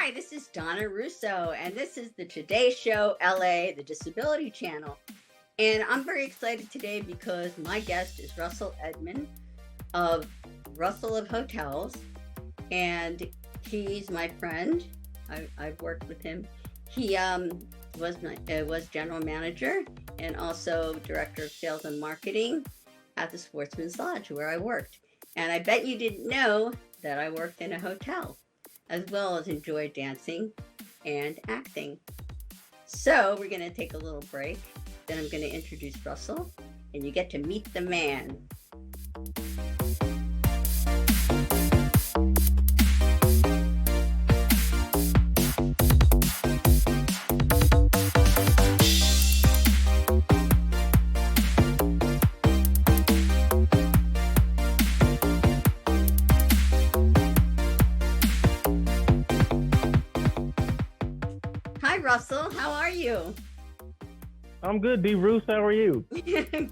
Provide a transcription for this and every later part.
Hi, this is Donna Russo, and this is the Today Show LA, the Disability Channel. And I'm very excited today because my guest is Russell Edmond of Russell of Hotels, and he's my friend. I've worked with him. He was general manager and also director of sales and marketing at the Sportsman's Lodge where I worked. And I bet you didn't know that I worked in a hotel, as well as enjoy dancing and acting. So we're going to take a little break. Then I'm going to introduce Russell, and you get to meet the man. Hi, Russell. How are you? I'm good, D. Roos. How are you?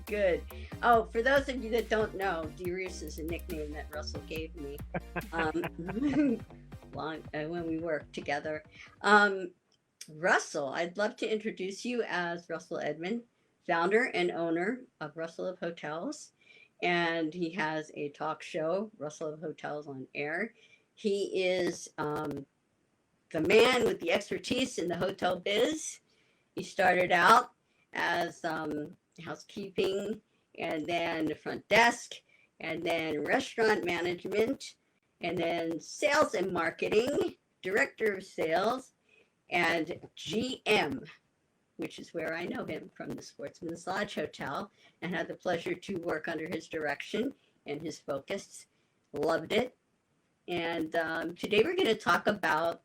Good. Oh, for those of you that don't know, D. Roos is a nickname that Russell gave me when we worked together. Russell, I'd love to introduce you as Russell Edmond, founder and owner of Russell of Hotels. And he has a talk show, Russell of Hotels on Air. He is the man with the expertise in the hotel biz. He started out as housekeeping, and then the front desk, and then restaurant management, and then sales and marketing, director of sales, and GM, which is where I know him from, the Sportsman's Lodge Hotel, and had the pleasure to work under his direction and his focus. Loved it. And today we're going to talk about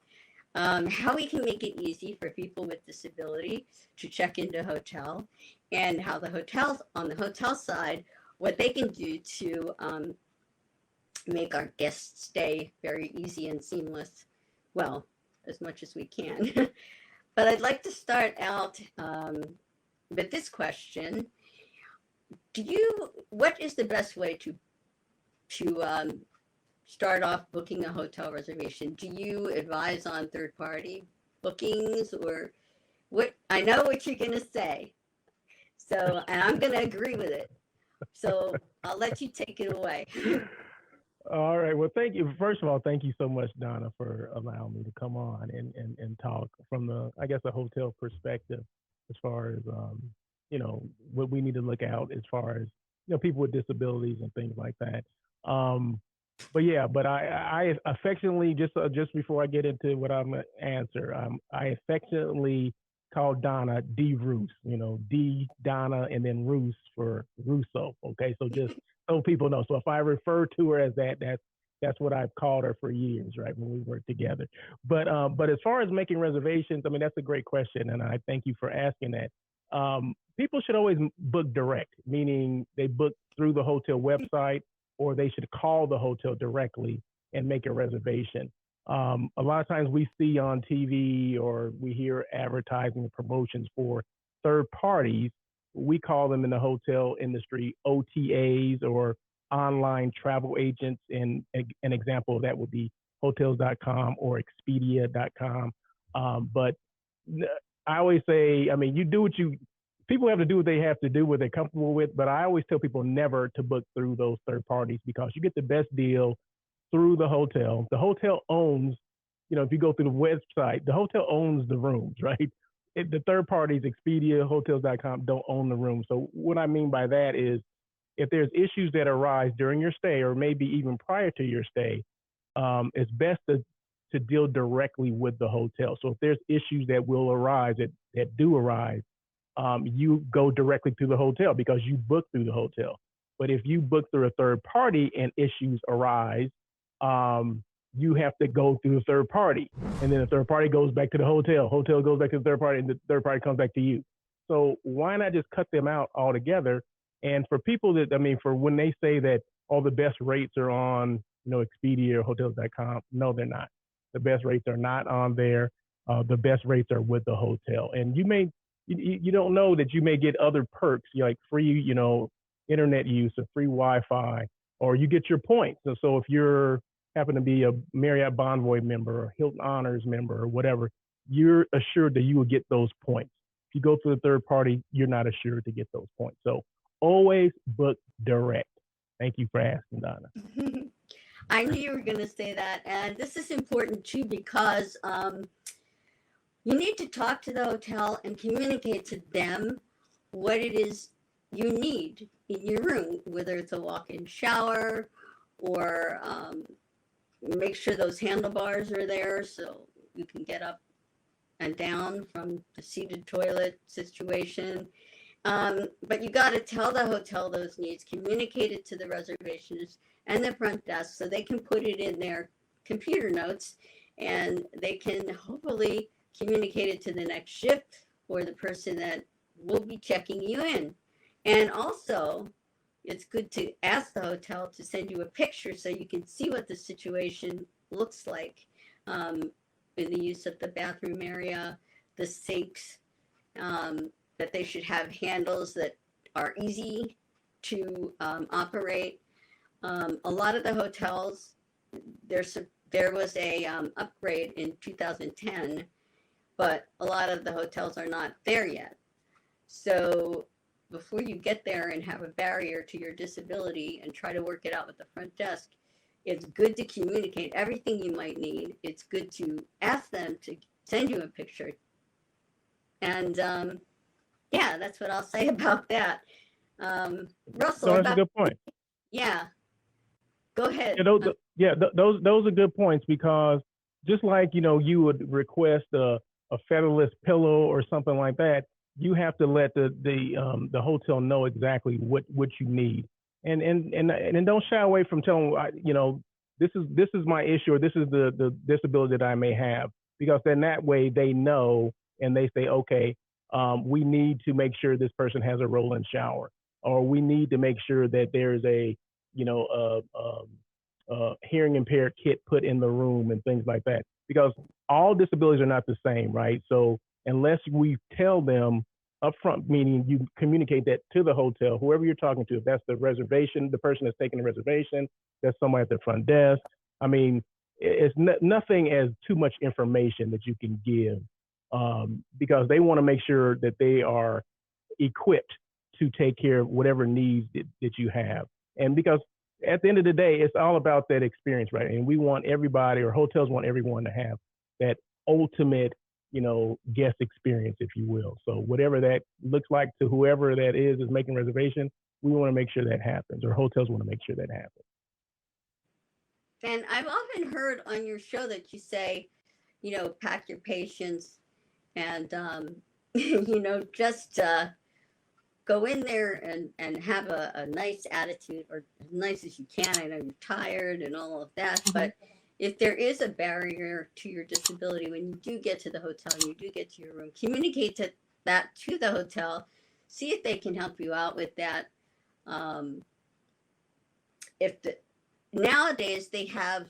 how we can make it easy for people with disability to check into a hotel, and how the hotels, on the hotel side, what they can do to make our guest stay very easy and seamless, well, as much as we can. But I'd like to start out with this question. What is the best way to start off booking a hotel reservation? Do you advise on third-party bookings, or what? I know what you're going to say. So, and I'm going to agree with it. So I'll let you take it away. All right. Well, thank you. First of all, thank you so much, Donna, for allowing me to come on and talk from a hotel perspective, as far as, what we need to look out as far as, people with disabilities and things like that. But I affectionately, just before I get into what I'm going to answer, I affectionately call Donna D. Roos, D, Donna, and then Roos for Russo. Okay, so just so people know. So if I refer to her as that's what I've called her for years, right, when we worked together. But as far as making reservations, I mean, that's a great question, and I thank you for asking that. People should always book direct, meaning they book through the hotel website, or they should call the hotel directly and make a reservation. A lot of times we see on TV or we hear advertising and promotions for third parties. We call them in the hotel industry OTAs, or online travel agents. And an example of that would be hotels.com or expedia.com. But I always say, I mean, people have to do what they have to do, what they're comfortable with. But I always tell people never to book through those third parties, because you get the best deal through the hotel. The hotel owns, if you go through the website, the hotel owns the rooms, right? The third parties, Expedia, hotels.com, don't own the room. So what I mean by that is, if there's issues that arise during your stay, or maybe even prior to your stay, it's best to deal directly with the hotel. So if there's issues that will arise, that do arise, you go directly to the hotel because you book through the hotel. But if you book through a third party and issues arise, you have to go through the third party. And then the third party goes back to the hotel. Hotel goes back to the third party, and the third party comes back to you. So why not just cut them out altogether? And for people for when they say that all the best rates are on, Expedia or hotels.com, no, they're not. The best rates are not on there. The best rates are with the hotel. And you don't know that you may get other perks, like free, internet use or free Wi-Fi, or you get your points. So if you're happen to be a Marriott Bonvoy member or Hilton Honors member or whatever, you're assured that you will get those points. If you go to the third party, you're not assured to get those points. So always book direct. Thank you for asking, Donna. I knew you were going to say that. And this is important too, because you need to talk to the hotel and communicate to them what it is you need in your room, whether it's a walk-in shower or make sure those handlebars are there so you can get up and down from the seated toilet situation. But you got to tell the hotel those needs, communicate it to the reservationist and the front desk so they can put it in their computer notes, and they can hopefully communicate it to the next shift or the person that will be checking you in. And also, it's good to ask the hotel to send you a picture so you can see what the situation looks like, in the use of the bathroom area, the sinks, that they should have handles that are easy to operate. A lot of the hotels, there was a upgrade in 2010, but a lot of the hotels are not there yet. So before you get there and have a barrier to your disability and try to work it out with the front desk, it's good to communicate everything you might need. It's good to ask them to send you a picture. And yeah, that's what I'll say about that. Russell, So that's a good point. Yeah, go ahead. Those are good points, because just like, you would request a featherless pillow or something like that, you have to let the hotel know exactly what you need, and don't shy away from telling, this is my issue, or this is the disability that I may have, because then that way they know and they say, okay, we need to make sure this person has a roll-in shower, or we need to make sure that there's a hearing impaired kit put in the room and things like that, because all disabilities are not the same, right? So unless we tell them upfront, meaning you communicate that to the hotel, whoever you're talking to, if that's the reservation, the person that's taking the reservation, that's somebody at the front desk. I mean, it's nothing as too much information that you can give, because they want to make sure that they are equipped to take care of whatever needs that you have. And because at the end of the day, it's all about that experience, right? And we want everybody, or hotels want everyone to have that ultimate, guest experience, if you will. So whatever that looks like to whoever that is making reservation, we want to make sure that happens, or hotels want to make sure that happens. And I've often heard on your show that you say, pack your patience and, just go in there and have a nice attitude, or as nice as you can. I know you're tired and all of that, but if there is a barrier to your disability, when you do get to the hotel and you do get to your room, communicate that to the hotel, see if they can help you out with that. Nowadays they have,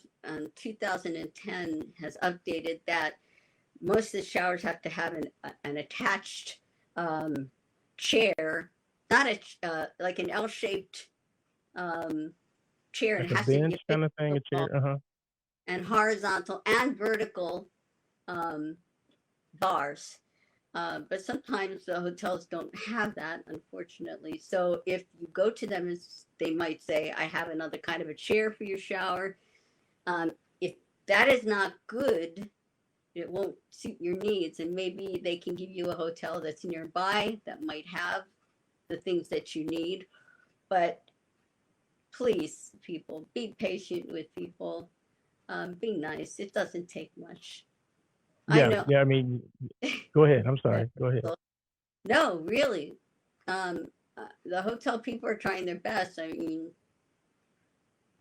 2010 has updated that most of the showers have to have an attached chair, not like an L-shaped chair. Like it a has bench to be kind of thing, a chair, and horizontal and vertical bars. But sometimes the hotels don't have that, unfortunately. So if you go to them, they might say, I have another kind of a chair for your shower. If that is not good, it won't suit your needs. And maybe they can give you a hotel that's nearby that might have the things that you need. But please, people, be patient with people. Be nice. It doesn't take much. Yeah, I know. yeah. I mean, go ahead. I'm sorry. Go ahead. No, really. The hotel people are trying their best. I mean,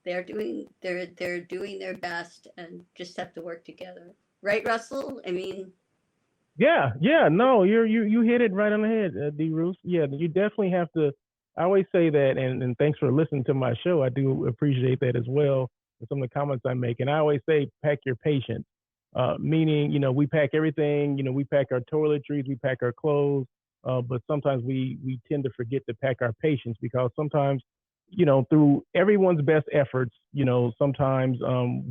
they're doing their best, and just have to work together. Right, Russell? I mean. Yeah. No, you hit it right on the head, D. Ruth. Yeah, you definitely have to. I always say that, and thanks for listening to my show. I do appreciate that as well. And some of the comments I make, and I always say, pack your patience. Meaning, we pack everything. We pack our toiletries, we pack our clothes, but sometimes we tend to forget to pack our patience, because sometimes through everyone's best efforts, sometimes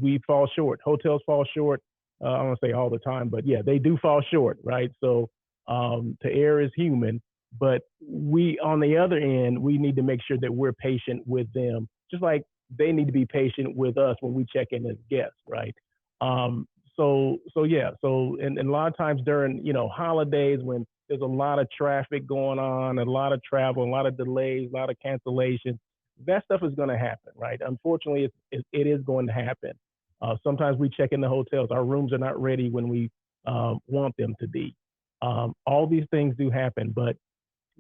we fall short. Hotels fall short. I don't want to say all the time, but yeah, they do fall short, right? So to err is human, but we, on the other end, we need to make sure that we're patient with them, just like they need to be patient with us when we check in as guests, right? Um, so yeah, and a lot of times during holidays when there's a lot of traffic going on, a lot of travel, a lot of delays, a lot of cancellations, that stuff is going to happen, right? Unfortunately, it is going to happen. Sometimes we check in the hotels, our rooms are not ready when we want them to be. All these things do happen, but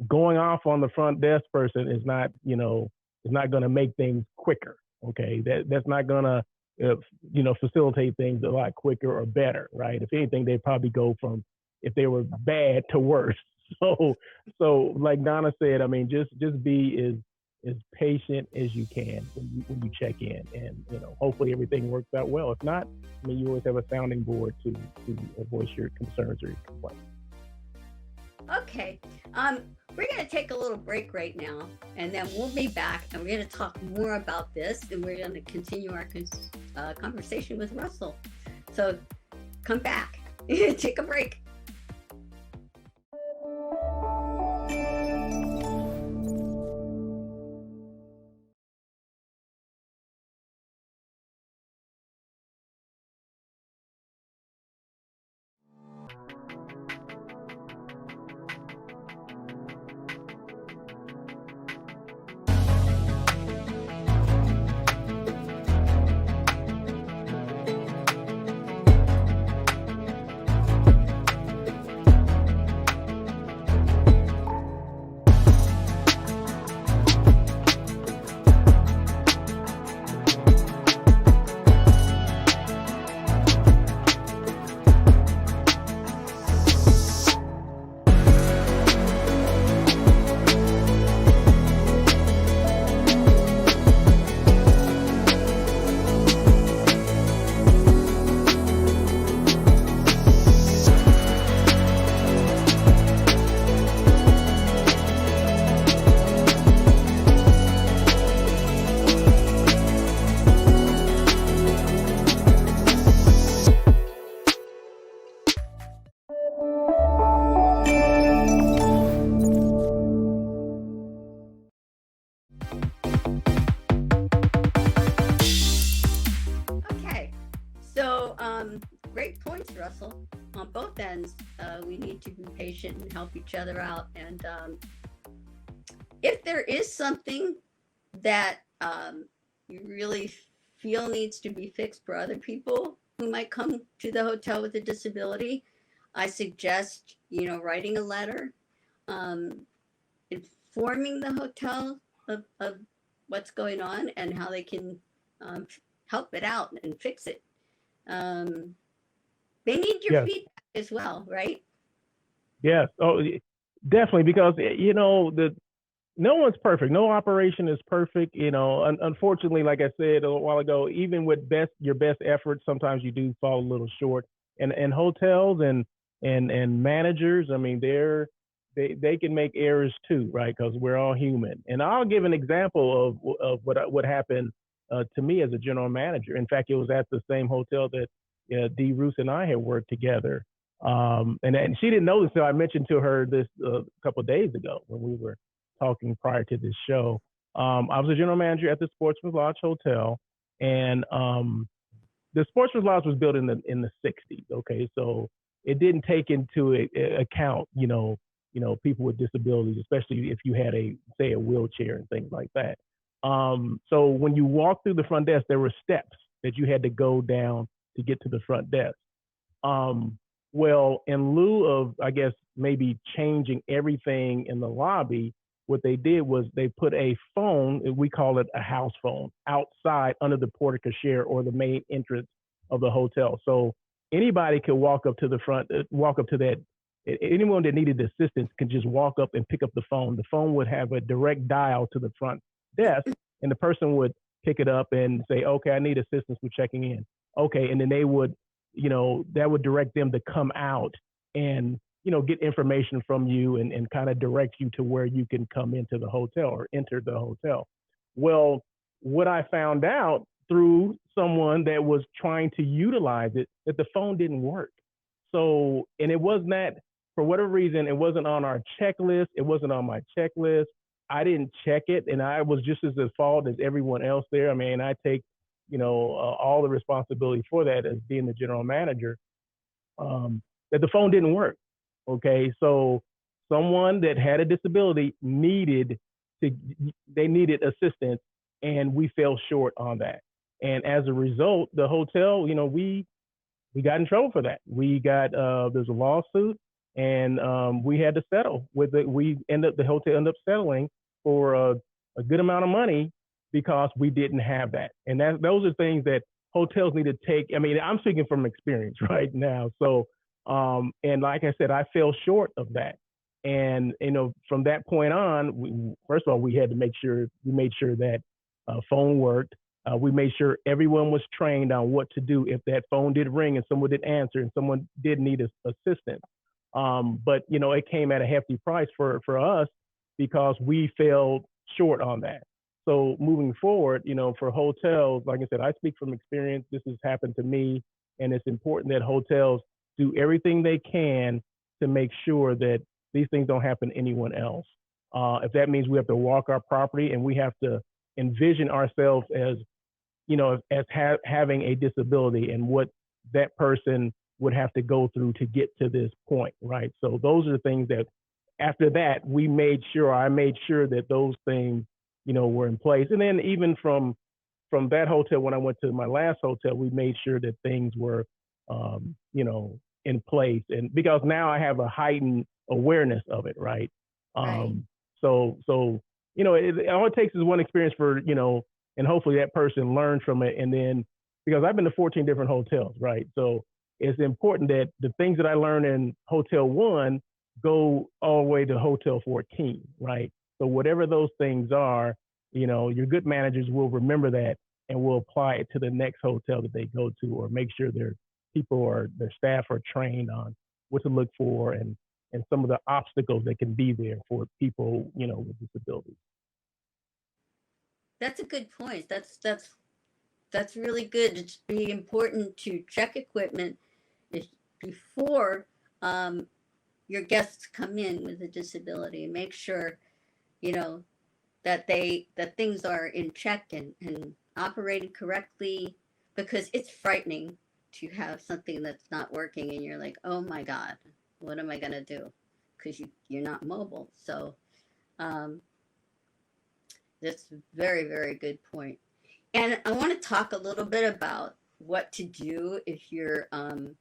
going off on the front desk person is not going to make things quicker. Okay, that's not going to facilitate things a lot quicker or better, right? If anything, they'd probably go from, if they were bad, to worse. So like Donna said, I mean, just be as patient as you can when you check in, and hopefully everything works out well. If not, I mean, you always have a sounding board to voice your concerns or your complaints. Okay. We're going to take a little break right now, and then we'll be back, and we're going to talk more about this, and we're going to continue our conversation with Russell. So come back. Take a break. Great points, Russell. On both ends, we need to be patient and help each other out. And if there is something that you really feel needs to be fixed for other people who might come to the hotel with a disability, I suggest, writing a letter, informing the hotel of what's going on and how they can help it out and fix it. They need your feedback as well, right? Yes. Oh, definitely, because no one's perfect. No operation is perfect. Unfortunately, like I said a while ago, even with your best efforts, sometimes you do fall a little short. And hotels and managers, I mean, they can make errors too, right? Because we're all human. And I'll give an example of what happened to me as a general manager. In fact, it was at the same hotel that Dee Roos and I had worked together. And she didn't know this, so I mentioned to her this a couple of days ago when we were talking prior to this show. I was a general manager at the Sportsman's Lodge Hotel, and the Sportsman's Lodge was built in the 60s. Okay, so it didn't take into account, people with disabilities, especially if you had a wheelchair and things like that. So when you walk through the front desk, there were steps that you had to go down to get to the front desk. Well, in lieu of, I guess, maybe changing everything in the lobby, what they did was they put a phone, we call it a house phone, outside under the porte cochere or the main entrance of the hotel. So anybody could walk up to the front, anyone that needed assistance could just walk up and pick up the phone. The phone would have a direct dial to the front desk, and the person would pick it up and say, okay, I need assistance with checking in. Okay, and then they would, that would direct them to come out and, get information from you and kind of direct you to where you can come into the hotel or enter the hotel. Well, what I found out through someone that was trying to utilize it, that the phone didn't work. So, and it was not, for whatever reason, it wasn't on our checklist. It wasn't on my checklist. I didn't check it, and I was just as at fault as everyone else there. I mean, I take, all the responsibility for that as being the general manager. That the phone didn't work. Okay, so someone that had a disability to, they needed assistance, and we fell short on that. And as a result, the hotel, we got in trouble for that. We got there's a lawsuit, and we had to settle with it. The hotel ended up settling for a good amount of money because we didn't have that. And those are things that hotels need to take. I mean, I'm speaking from experience right now. So, and like I said, I fell short of that. And from that point on, first of all, we made sure that phone worked. We made sure everyone was trained on what to do if that phone did ring and someone did answer and someone did need assistance. But it came at a hefty price for us because we fell short on that. So moving forward, for hotels, like I said, I speak from experience. This has happened to me, and it's important that hotels do everything they can to make sure that these things don't happen to anyone else. If that means we have to walk our property and we have to envision ourselves as, having a disability and what that person would have to go through to get to this point, right? So those are the things that after that, I made sure that those things, were in place. And then even from that hotel, when I went to my last hotel, we made sure that things were, in place. And because now I have a heightened awareness of it, right? Right. So all it takes is one experience for, and hopefully that person learns from it. And then, because I've been to 14 different hotels, right? So it's important that the things that I learned in Hotel 1 go all the way to Hotel 14, right? So whatever those things are, your good managers will remember that and will apply it to the next hotel that they go to, or make sure their staff are trained on what to look for and some of the obstacles that can be there for people, with disabilities. That's a good point. That's really good. It's really important to check equipment before your guests come in with a disability, and make sure that things are in check and operated correctly, because it's frightening to have something that's not working and you're like, oh my God, what am I gonna do? Because you're not mobile. So that's a very, very good point. And I want to talk a little bit about what to do if your room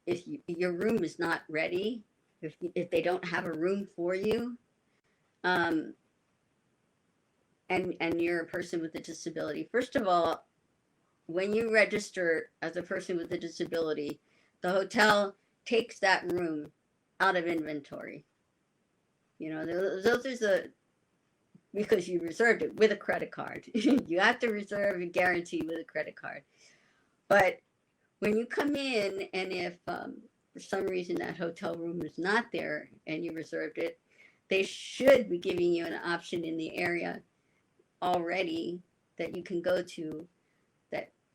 is not ready, if they don't have a room for you, um, and you're a person with a disability. First of all, when you register as a person with a disability, the hotel takes that room out of inventory. Those are because you reserved it with a credit card. You have to reserve a guarantee with a credit card. But when you come in, and if for some reason that hotel room is not there and you reserved it, they should be giving you an option in the area already that you can go to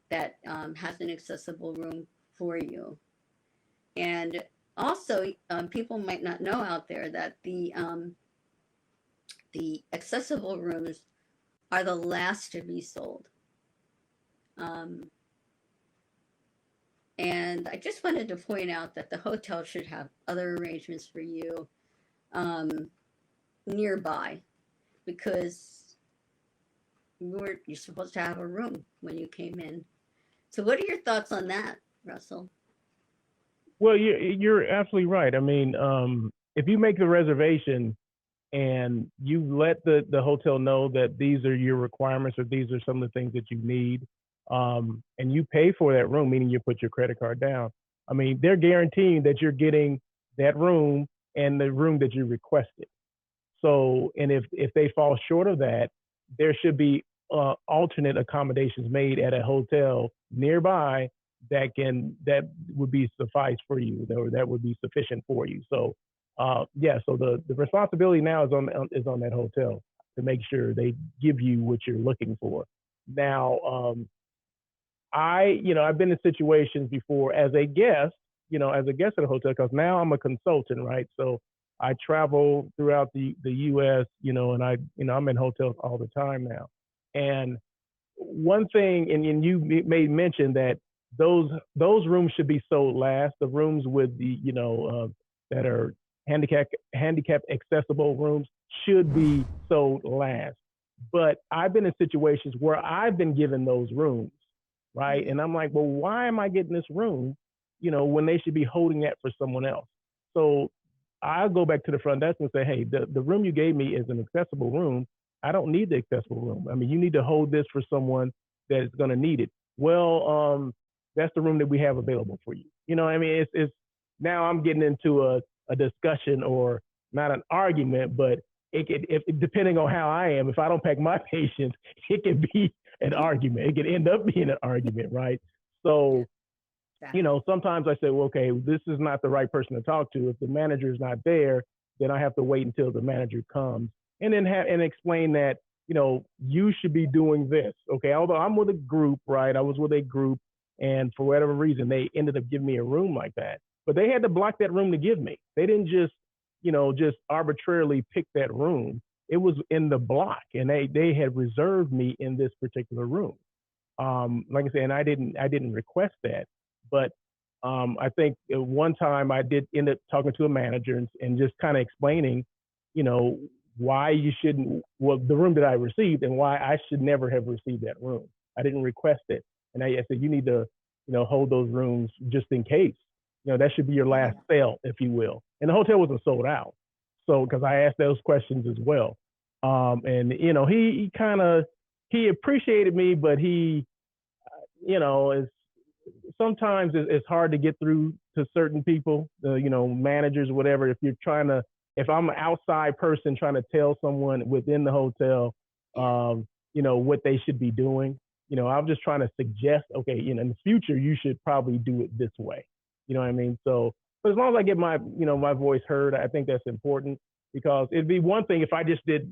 that has an accessible room for you. And also, people might not know out there that the accessible rooms are the last to be sold. Um, and I just wanted to point out that the hotel should have other arrangements for you um, nearby, because you're supposed to have a room when you came in. So, what are your thoughts on that, Russell? Well, you're absolutely right. I mean, if you make the reservation and you let the hotel know that these are your requirements or these are some of the things that you need, and you pay for that room, meaning you put your credit card down, I mean, they're guaranteeing that you're getting that room and the room that you requested. So, and if they fall short of that, there should be alternate accommodations made at a hotel nearby that would be suffice for you, or that would be sufficient for you. So, yeah. So the responsibility now is on that hotel. to make sure they give you what you're looking for. Now, I've been in situations before as a guest, as a guest at a hotel, because now I'm a consultant, right? So I travel throughout the U.S., and I'm in hotels all the time now. And one thing, and you made mention that those rooms should be sold last. The rooms with the, that are handicap accessible rooms should be sold last. But I've been in situations where I've been given those rooms, right? And I'm like, well, why am I getting this room, when they should be holding that for someone else? So I'll go back to the front desk and say, hey, the room you gave me is an accessible room. I don't need the accessible room. I mean, you need to hold this for someone that is going to need it. Well, that's the room that we have available for you. I mean, it's now I'm getting into a discussion, or not an argument, but if depending on how I am, if I don't pack my patients, it can be an argument. It can end up being an argument, right? So, sometimes I say, well, okay, this is not the right person to talk to. If the manager is not there, then I have to wait until the manager comes, and then explain that, you should be doing this. Okay, although I'm with a group, right? I was with a group, and for whatever reason, they ended up giving me a room like that. But they had to block that room to give me. They didn't just arbitrarily pick that room. It was in the block, and they had reserved me in this particular room. Like I said, and I didn't request that, but I think one time I did end up talking to a manager and just kind of explaining, why you shouldn't, well, the room that I received and why I should never have received that room. I didn't request it, and I said you need to, hold those rooms just in case. That should be your last sale, if you will. And the hotel wasn't sold out. So, because I asked those questions as well. And, he appreciated me, but he, is sometimes it's hard to get through to certain people, managers, whatever. If I'm an outside person trying to tell someone within the hotel, what they should be doing, I'm just trying to suggest, okay, in the future, you should probably do it this way. You know what I mean? So, but as long as I get my, my voice heard, I think that's important, because it'd be one thing if I just did,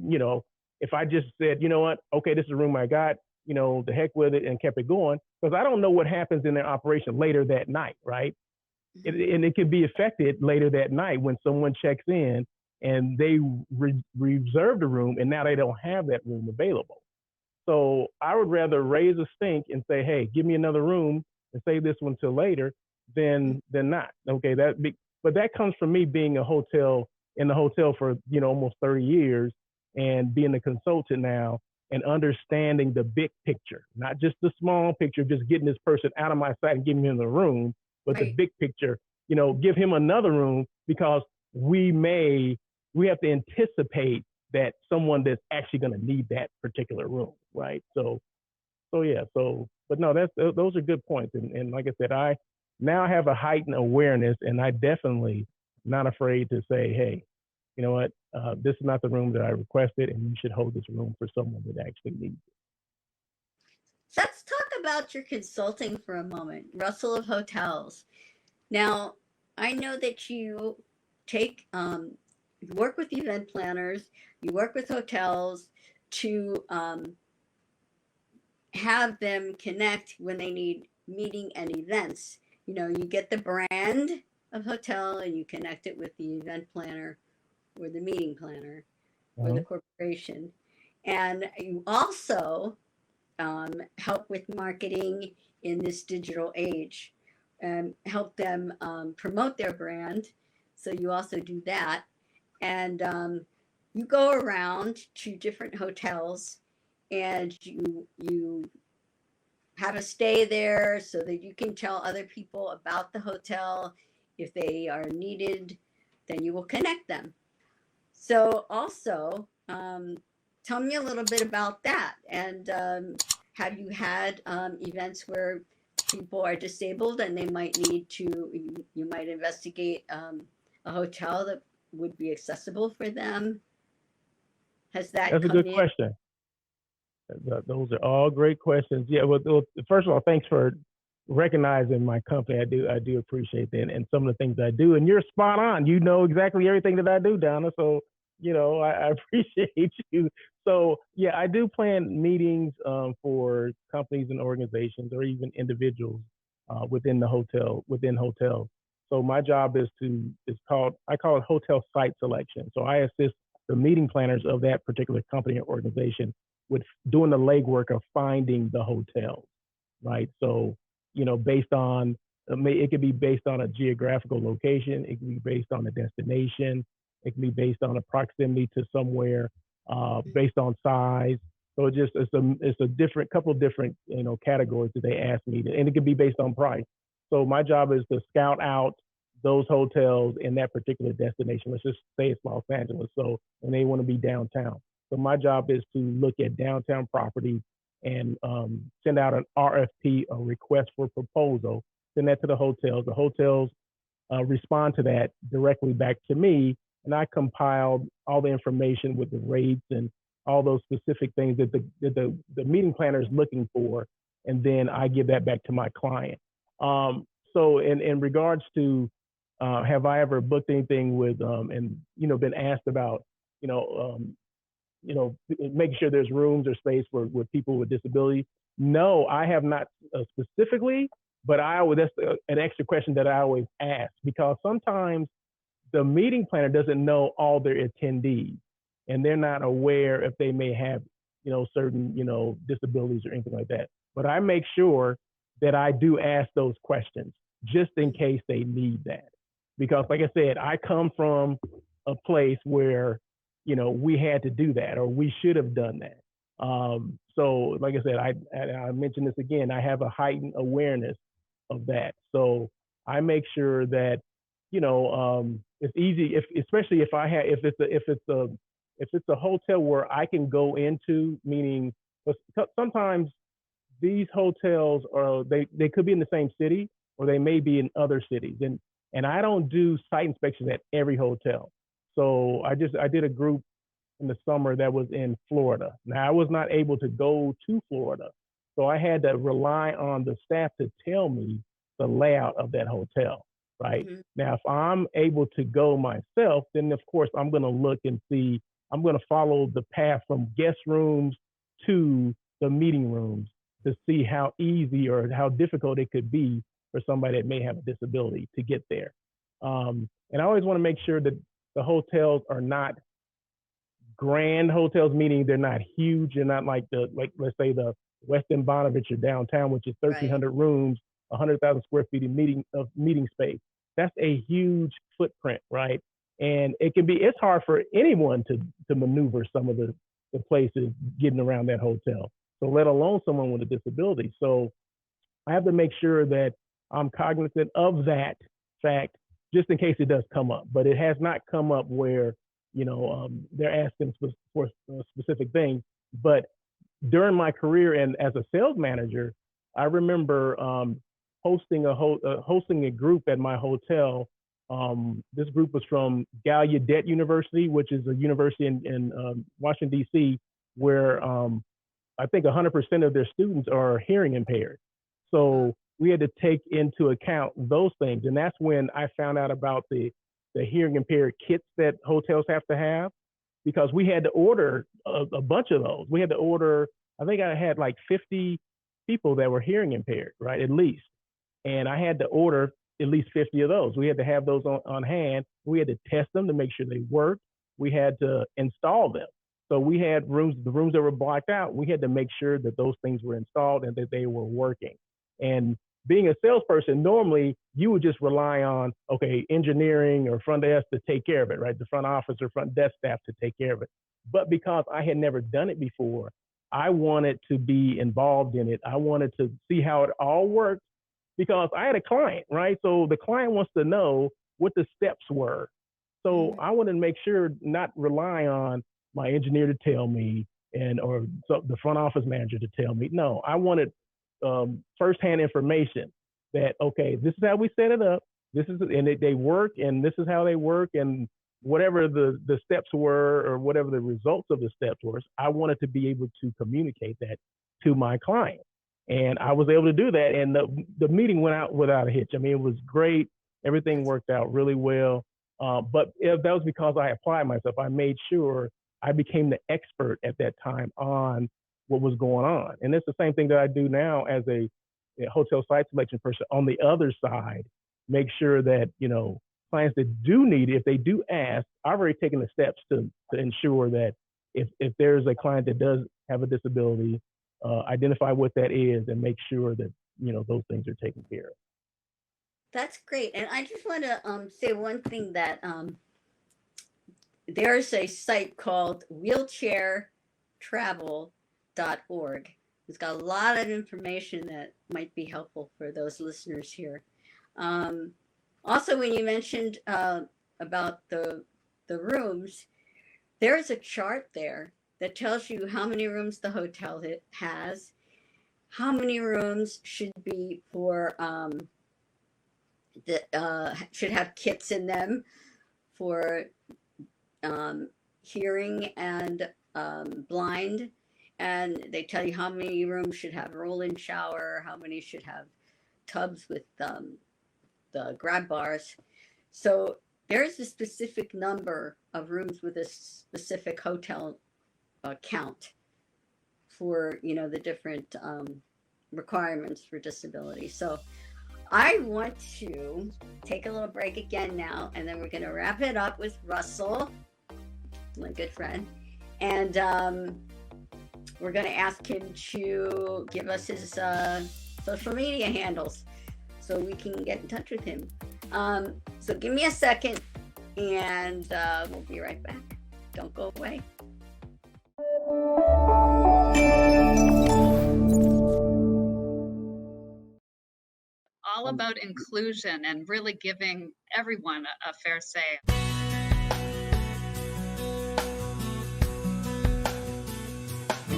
if I just said, you know what, okay, this is the room I got, the heck with it, and kept it going, because I don't know what happens in their operation later that night, right? And it could be affected later that night when someone checks in and they reserve the room and now they don't have that room available. So I would rather raise a stink and say, hey, give me another room and save this one till later than not. Okay, but that comes from me being in the hotel for almost 30 years and being a consultant now and understanding the big picture, not just the small picture, just getting this person out of my sight and giving him the room, but the big picture, give him another room, because we have to anticipate that someone that's actually going to need that particular room, right? So yeah, but no, those are good points. And like I said, I now have a heightened awareness, and I definitely not afraid to say, hey, you know what, this is not the room that I requested, and you should hold this room for someone that actually needs it. Let's talk about your consulting for a moment, Russell of Hotels. Now, I know that you work with event planners, you work with hotels to have them connect when they need meeting and events. You get the brand of hotel and you connect it with the event planner or the meeting planner or the corporation. And you also help with marketing in this digital age, and help them promote their brand. So you also do that. And you go around to different hotels and you have a stay there so that you can tell other people about the hotel. If they are needed, then you will connect them. So also, tell me a little bit about that. And have you had events where people are disabled and they might need to, you might investigate a hotel that would be accessible for them? Has that That's a good question. Those are all great questions. Yeah, well, first of all, thanks for recognizing my company. I do appreciate that, and some of the things I do. And you're spot on. You know exactly everything that I do, Donna. So I appreciate you So yeah, I do plan meetings for companies and organizations, or even individuals within hotels. So my job I call it hotel site selection. So I assist the meeting planners of that particular company or organization with doing the legwork of finding the hotels, right? So based on it could be based on a geographical location, it can be based on a destination, it can be based on a proximity to somewhere, based on size. So it's a different couple of different categories that they ask me to, and it can be based on price. So my job is to scout out those hotels in that particular destination. Let's just say it's Los Angeles, so and they want to be downtown. So my job is to look at downtown properties and send out an RFP, a request for proposal. Send that to the hotels. The hotels respond to that directly back to me, and I compiled all the information with the rates and all those specific things that the meeting planner is looking for, and then I give that back to my client. So in regards to have I ever booked anything with and been asked about making sure there's rooms or space for with people with disabilities? No, I have not specifically, but that's an extra question that I always ask, because sometimes the meeting planner doesn't know all their attendees, and they're not aware if they may have certain disabilities or anything like that. But I make sure that I do ask those questions just in case they need that, because like I said, I come from a place where we had to do that, or we should have done that. So like I said, I mentioned this again, I have a heightened awareness of that. So I make sure that it's easy, especially if it's a hotel where I can go into, meaning sometimes these hotels they could be in the same city, or they may be in other cities, and I don't do site inspections at every hotel. So I did a group in the summer that was in Florida. Now I was not able to go to Florida, so I had to rely on the staff to tell me the layout of that hotel. Right Mm-hmm. now, if I'm able to go myself, then of course I'm going to look and see. I'm going to follow the path from guest rooms to the meeting rooms to see how easy or how difficult it could be for somebody that may have a disability to get there. And I always want to make sure that the hotels are not grand hotels, meaning they're not huge. They're not like let's say the Westin Bonavich or downtown, which is 1,300 rooms, 100,000 square feet of meeting space. That's a huge footprint, right? And it's hard for anyone to maneuver some of the places getting around that hotel. So let alone someone with a disability. So I have to make sure that I'm cognizant of that fact, just in case it does come up. But it has not come up where they're asking for specific things. But during my career and as a sales manager, I remember hosting a group at my hotel. This group was from Gallaudet University, which is a university in Washington, D.C., where I think 100% of their students are hearing impaired. So we had to take into account those things. And that's when I found out about the hearing impaired kits that hotels have to have, because we had to order a bunch of those. We had to order, I think I had like 50 people that were hearing impaired, right, at least. And I had to order at least 50 of those. We had to have those on hand. We had to test them to make sure they worked. We had to install them. So we had the rooms that were blocked out, we had to make sure that those things were installed and that they were working. And being a salesperson, normally you would just rely on, okay, engineering or front desk to take care of it, right? The front office or front desk staff to take care of it. But because I had never done it before, I wanted to be involved in it. I wanted to see how it all worked, because I had a client, right? So the client wants to know what the steps were. So I wanted to make sure, not rely on my engineer to tell me or the front office manager to tell me. No, I wanted firsthand information that, okay, this is how we set it up. They work, and this is how they work, and whatever the steps were, or whatever the results of the steps were, I wanted to be able to communicate that to my client. And I was able to do that. And the meeting went out without a hitch. I mean, it was great. Everything worked out really well. But that was because I applied myself. I made sure I became the expert at that time on what was going on. And it's the same thing that I do now as a hotel site selection person. On the other side, make sure that, clients that do need it, if they do ask, I've already taken the steps to ensure that if there's a client that does have a disability, identify what that is and make sure that, those things are taken care of. That's great. And I just want to say one thing that there's a site called wheelchairtravel.org. It's got a lot of information that might be helpful for those listeners here. Also, when you mentioned about the rooms, there's a chart there that tells you how many rooms the hotel has, how many rooms should be for should have kits in them for hearing and blind, and they tell you how many rooms should have roll-in shower, how many should have tubs with the grab bars. So there's a specific number of rooms with a specific hotel count for the different requirements for disability. So I want to take a little break again now, and then we're going to wrap it up with Russell, my good friend, and we're going to ask him to give us his social media handles so we can get in touch with him. So give me a second, and we'll be right back. Don't go away. All about inclusion and really giving everyone a fair say.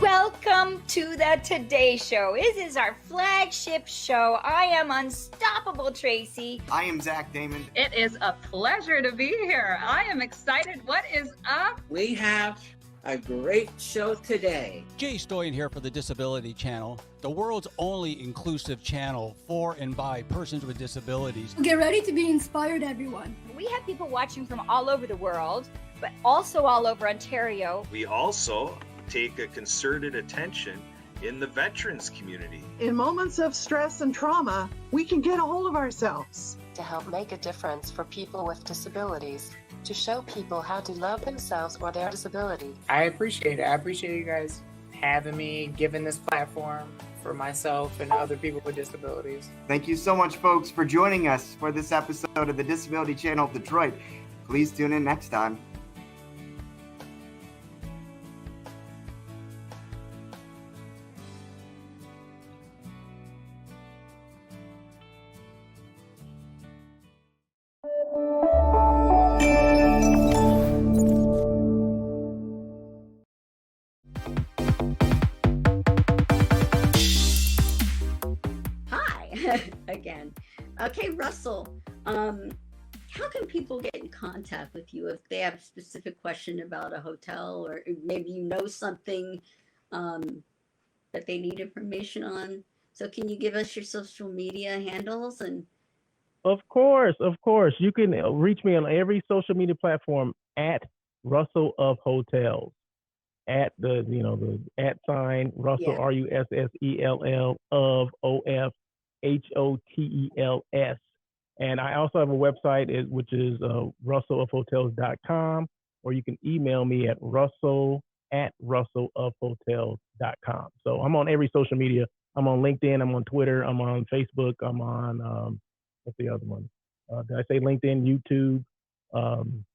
Welcome to the Today Show. This is our flagship show. I am Unstoppable Tracy. I am Zach Damon. It is a pleasure to be here. I am excited. What is up? We have a great show today. Jay Stoyan here for the Disability Channel, the world's only inclusive channel for and by persons with disabilities. Get ready to be inspired, everyone. We have people watching from all over the world, but also all over Ontario. We also take a concerted attention in the veterans community. In moments of stress and trauma, we can get a hold of ourselves. To help make a difference for people with disabilities, to show people how to love themselves or their disability. I appreciate it. I appreciate you guys having me, giving this platform for myself and other people with disabilities. Thank you so much, folks, for joining us for this episode of the Disability Channel Detroit. Please tune in next time. Again. Okay, Russell, how can people get in contact with you if they have a specific question about a hotel, or maybe something that they need information on? So can you give us your social media handles? And Of course. You can reach me on every social media platform at Russell of Hotels. At the @ Russell, RUSSELL of OFHOTELS. And I also have a website which is russellofhotels.com, or you can email me at russell@russellofhotels.com. So I'm on every social media. I'm on LinkedIn, I'm on Twitter, I'm on Facebook, I'm on what's the other one? Did I say LinkedIn, YouTube?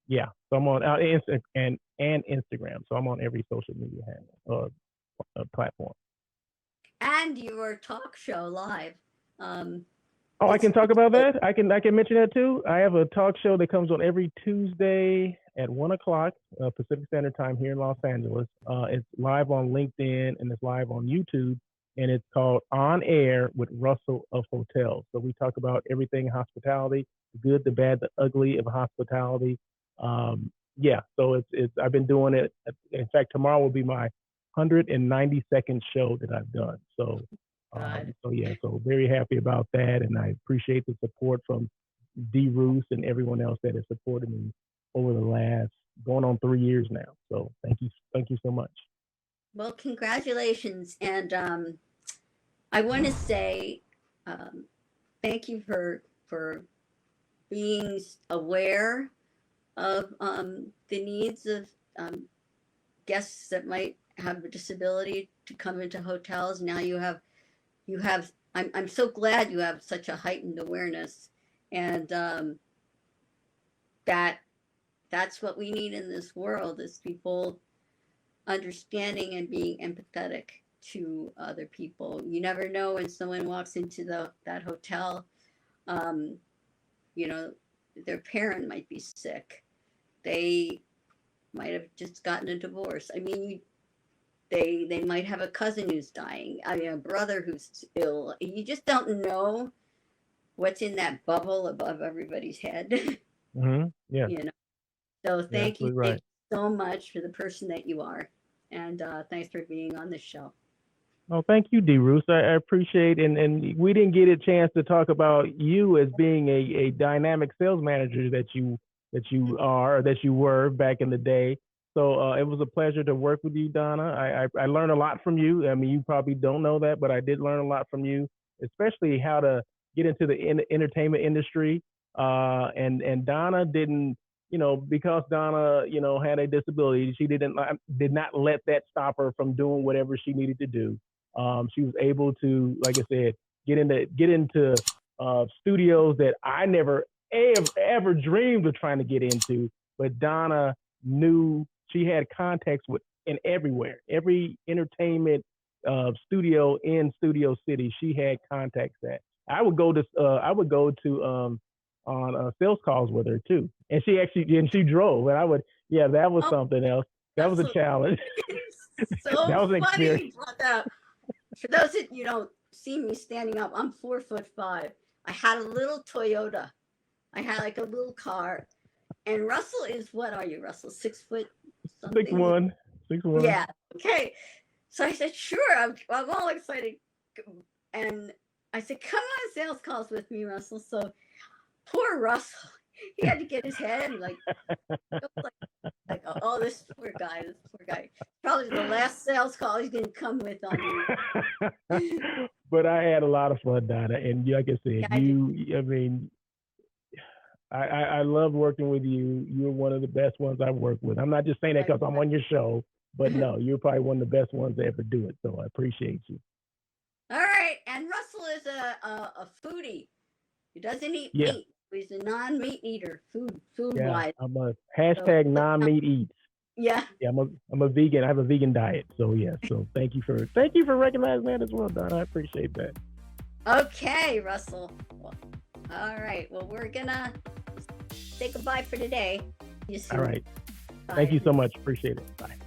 Yeah. So I'm on and Instagram. So I'm on every social media handle platform. And your talk show live. I can talk about that. I can mention that too. I have a talk show that comes on every Tuesday at 1:00 Pacific Standard Time here in Los Angeles. It's live on LinkedIn and it's live on YouTube, and it's called On Air with Russell of Hotels. So we talk about everything hospitality, the good, the bad, the ugly of hospitality. So it's I've been doing it. In fact, tomorrow will be my 192nd show that I've done. So very happy about that, and I appreciate the support from D. Roos and everyone else that has supported me over the last going on 3 years now. So thank you so much. Well, congratulations. And I want to say thank you for being aware of the needs of guests that might have a disability to come into hotels. Now you have I'm so glad you have such a heightened awareness, and that's what we need in this world, is people understanding and being empathetic to other people. You never know when someone walks into that hotel, you know, their parent might be sick. They might have just gotten a divorce. I mean, they might have a cousin who's dying. I mean, a brother who's ill. You just don't know what's in that bubble above everybody's head. Mm-hmm. Yeah. You know. So thank you, right. thank you so much for the person that you are, and thanks for being on the show. Oh, thank you, D. Roos. I appreciate, and we didn't get a chance to talk about you as being a dynamic sales manager that you are, or that you were back in the day. So it was a pleasure to work with you, Donna. I learned a lot from you. I mean, you probably don't know that, but I did learn a lot from you, especially how to get into the entertainment industry. And Donna didn't, you know, because Donna, you know, had a disability, she did not let that stop her from doing whatever she needed to do. She was able to, like I said, get into studios that I never ever dreamed of trying to get into. But Donna knew she had contacts in every entertainment studio in Studio City. She had contacts at. I would go to on sales calls with her too, and she drove, and that was something else. That was a challenge. So that was an funny experience. you brought that up. For those that you don't see me standing up, I'm 4'5". I had a little Toyota. I had like a little car. And Russell is, what are you, Russell? 6 foot something? 6'1". Yeah. Okay. So I said, sure. I'm all excited. And I said, come on sales calls with me, Russell. So poor Russell, he had to get his head like oh, this poor guy. Probably the last sales call he's gonna come with on me. But I had a lot of fun, Donna, and like I said, I love working with you. You're one of the best ones I've worked with. I'm not just saying that because I'm on your show, but no, you're probably one of the best ones to ever do it. So I appreciate you. All right, and Russell is a foodie. He doesn't eat meat. He's a non-meat eater, food wise. I'm a hashtag non-meat eats. Yeah. Yeah, I'm a vegan. I have a vegan diet. So yeah. So thank you for recognizing that as well, Don. I appreciate that. Okay, Russell. Well, all right. Well, we're gonna say goodbye for today. All right. Bye. Thank you so much. Appreciate it. Bye.